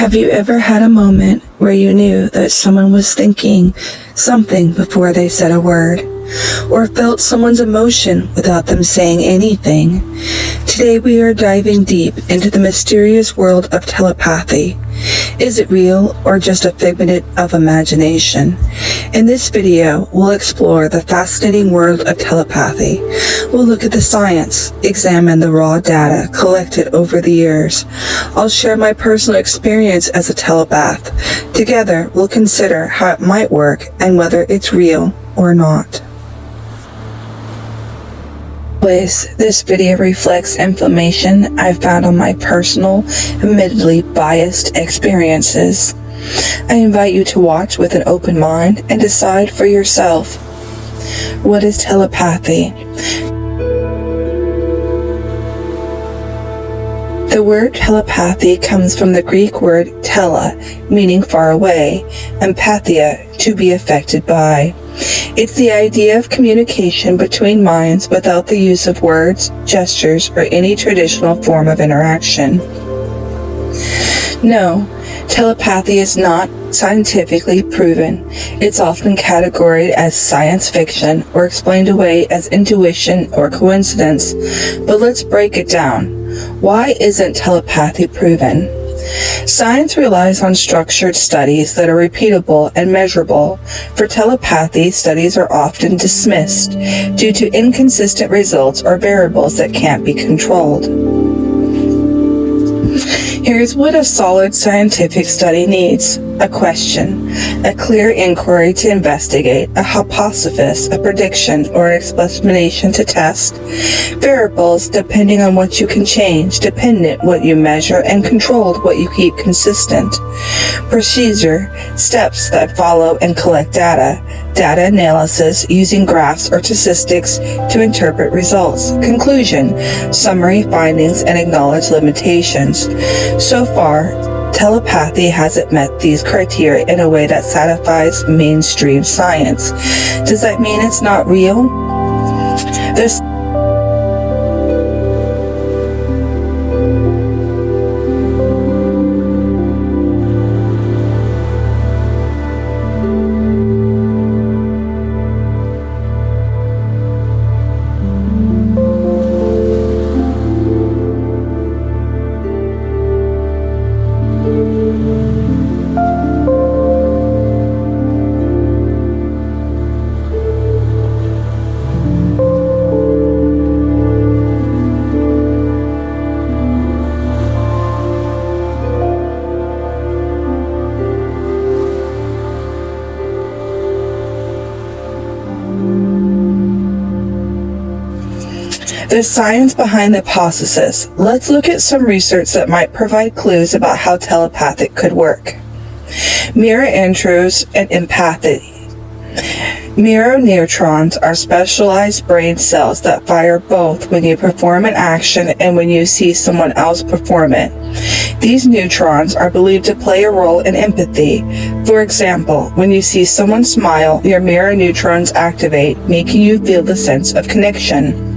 Have you ever had a moment where you knew that someone was thinking something before they said a word, or felt someone's emotion without them saying anything? Today we are diving deep into the mysterious world of telepathy. Is it real or just a figment of imagination? In this video, we'll explore the fascinating world of telepathy. We'll look at the science, examine the raw data collected over the years. I'll share my personal experience as a telepath. Together, we'll consider how it might work and whether it's real or not. This video reflects information I found on my personal, admittedly biased experiences. I invite you to watch with an open mind and decide for yourself. What is telepathy? The word telepathy comes from the Greek word tele, meaning far away, and pathia, to be affected by. It's the idea of communication between minds without the use of words, gestures, or any traditional form of interaction. No, telepathy is not scientifically proven. It's often categorized as science fiction or explained away as intuition or coincidence. But let's break it down. Why isn't telepathy proven? Science relies on structured studies that are repeatable and measurable. For telepathy, studies are often dismissed due to inconsistent results or variables that can't be controlled. Here's what a solid scientific study needs: a question, a clear inquiry to investigate, a hypothesis, a prediction, or an explanation to test, variables depending on what you can change, dependent what you measure, and controlled what you keep consistent, procedure, steps that follow and collect data analysis using graphs or statistics to interpret results, conclusion, summary findings, and acknowledge limitations. So far, telepathy hasn't met these criteria in a way that satisfies mainstream science. Does that mean it's not real? The science behind the hypothesis. Let's look at some research that might provide clues about how telepathic could work. Mirror intros and empathy. Mirror neutrons are specialized brain cells that fire both when you perform an action and when you see someone else perform it. These neutrons are believed to play a role in empathy. For example, when you see someone smile, your mirror neutrons activate, making you feel the sense of connection.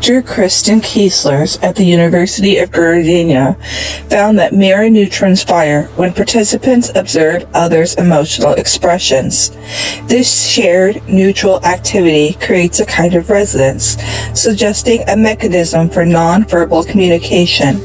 Dr. Kristen Kiesler at the University of Virginia found that mirror neutrons fire when participants observe others' emotional expressions. This shared neutral activity creates a kind of resonance, suggesting a mechanism for non-verbal communication.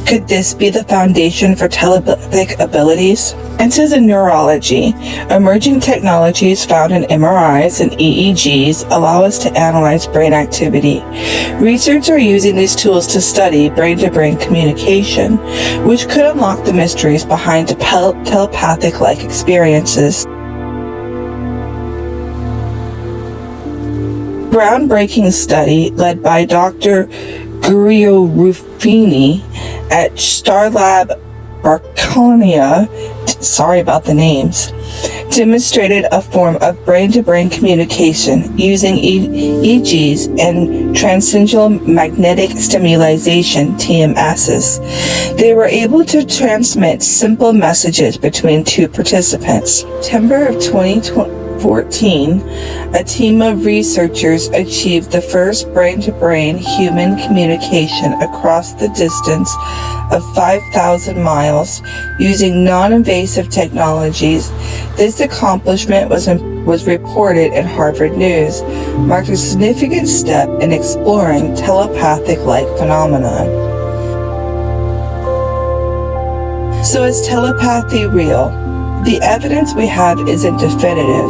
Could this be the foundation for telepathic abilities? Into the neurology. Emerging technologies found in MRIs and EEGs allow us to analyze brain activity. Researchers are using these tools to study brain-to-brain communication, which could unlock the mysteries behind telepathic-like experiences. Groundbreaking study led by Dr. Gurio Ruffini at Starlab Barconia, sorry about the names, demonstrated a form of brain-to-brain communication using EEGs and transcendental magnetic stimulation TMSs. They were able to transmit simple messages between two participants. September of 2020. 2014, a team of researchers achieved the first brain-to-brain human communication across the distance of 5,000 miles using non-invasive technologies. This accomplishment was reported in Harvard News, marked a significant step in exploring telepathic-like phenomena. So is telepathy real? The evidence we have isn't definitive,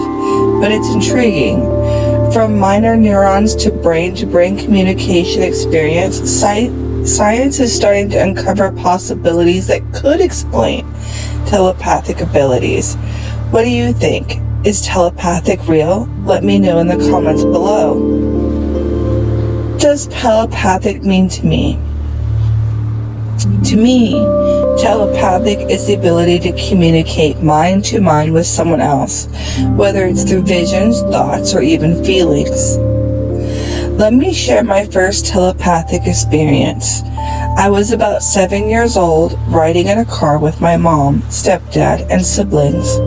but it's intriguing. From minor neurons to brain-to-brain communication experience, science is starting to uncover possibilities that could explain telepathic abilities. What do you think? Is telepathic real? Let me know in the comments below. What does telepathic mean to me? To me, telepathic is the ability to communicate mind to mind with someone else, whether it's through visions, thoughts, or even feelings. Let me share my first telepathic experience. I was about 7 years old, riding in a car with my mom, stepdad, and siblings.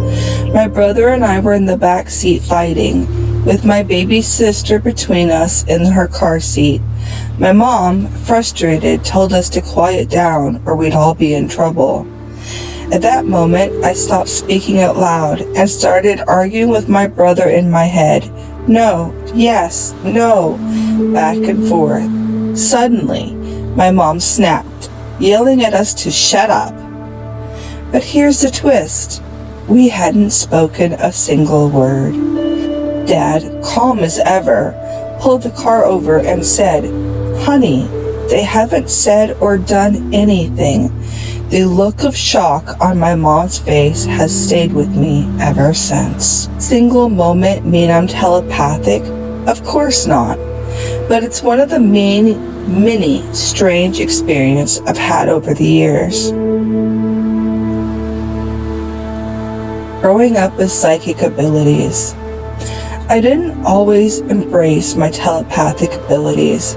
My brother and I were in the back seat fighting, with my baby sister between us in her car seat. My mom, frustrated, told us to quiet down or we'd all be in trouble. At that moment, I stopped speaking out loud and started arguing with my brother in my head. No, yes, no, back and forth. Suddenly, my mom snapped, yelling at us to shut up. But here's the twist. We hadn't spoken a single word. Dad, calm as ever, pulled the car over and said, "Honey, they haven't said or done anything." The look of shock on my mom's face has stayed with me ever since. Single moment mean I'm telepathic? Of course not. But it's one of the many strange experiences I've had over the years. Growing up with psychic abilities. I didn't always embrace my telepathic abilities.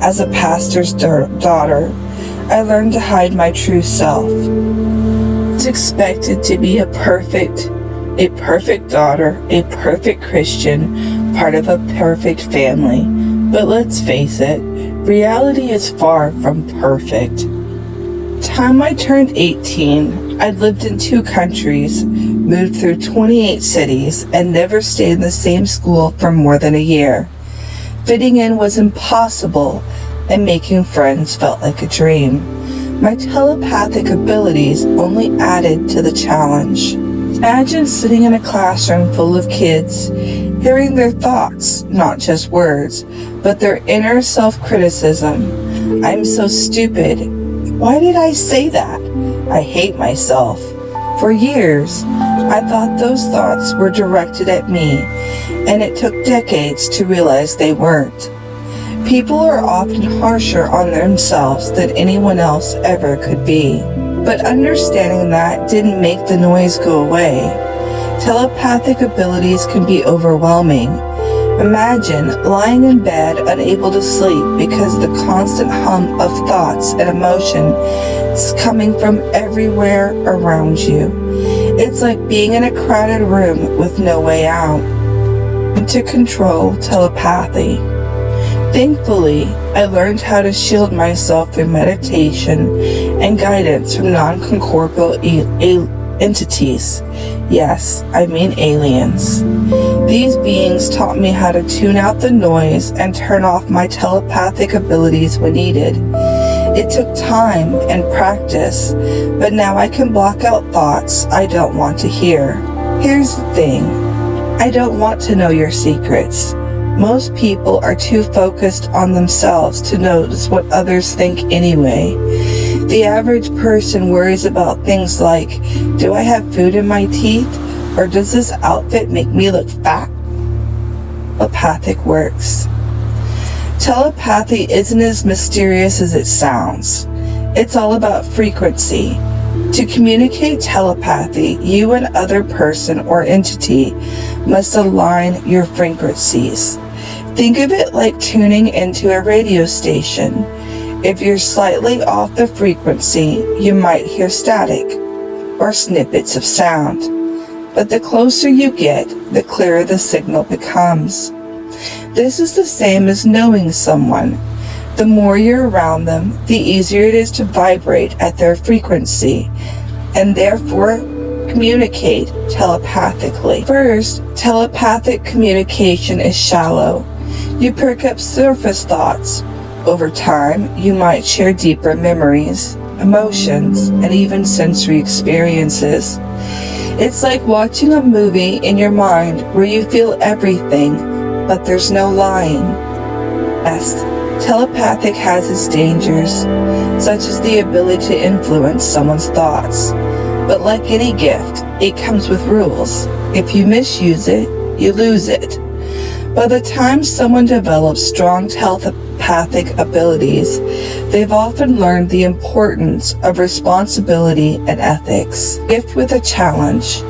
As a pastor's daughter, I learned to hide my true self. It's expected to be a perfect daughter, a perfect Christian, part of a perfect family. But let's face it, reality is far from perfect. Time I turned 18, I'd lived in 2 countries, moved through 28 cities, and never stayed in the same school for more than a year. Fitting in was impossible, and making friends felt like a dream. My telepathic abilities only added to the challenge. Imagine sitting in a classroom full of kids, hearing their thoughts, not just words, but their inner self-criticism. I'm so stupid. Why did I say that? I hate myself. For years, I thought those thoughts were directed at me, and it took decades to realize they weren't. People are often harsher on themselves than anyone else ever could be. But understanding that didn't make the noise go away. Telepathic abilities can be overwhelming. Imagine lying in bed unable to sleep because the constant hum of thoughts and emotion is coming from everywhere around you. It's like being in a crowded room with no way out. To control telepathy. Thankfully, I learned how to shield myself through meditation and guidance from non-corporeal entities. Yes, I mean aliens. These beings taught me how to tune out the noise and turn off my telepathic abilities when needed. It took time and practice, but now I can block out thoughts I don't want to hear. Here's the thing. I don't want to know your secrets. Most people are too focused on themselves to notice what others think anyway. The average person worries about things like, do I have food in my teeth? Or does this outfit make me look fat? Telepathic works. Telepathy isn't as mysterious as it sounds. It's all about frequency. To communicate telepathy, you and other person or entity must align your frequencies. Think of it like tuning into a radio station. If you're slightly off the frequency, you might hear static or snippets of sound. but the closer you get, the clearer the signal becomes. This is the same as knowing someone. The more you're around them, the easier it is to vibrate at their frequency, and therefore communicate telepathically. First, telepathic communication is shallow. You pick up surface thoughts. Over time, you might share deeper memories, emotions, and even sensory experiences. It's like watching a movie in your mind where you feel everything, but there's no lying. Yes, telepathic has its dangers, such as the ability to influence someone's thoughts. But like any gift, it comes with rules. If you misuse it, you lose it. By the time someone develops strong telepathic abilities, they've often learned the importance of responsibility and ethics. Gift with a challenge.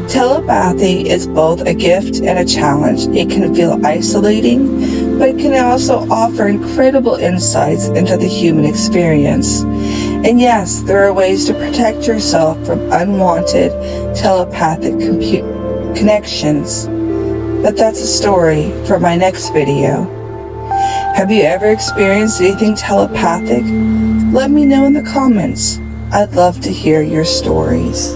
Telepathy is both a gift and a challenge. It can feel isolating, but it can also offer incredible insights into the human experience. And yes, there are ways to protect yourself from unwanted telepathic connections. But that's a story for my next video. Have you ever experienced anything telepathic? Let me know in the comments. I'd love to hear your stories.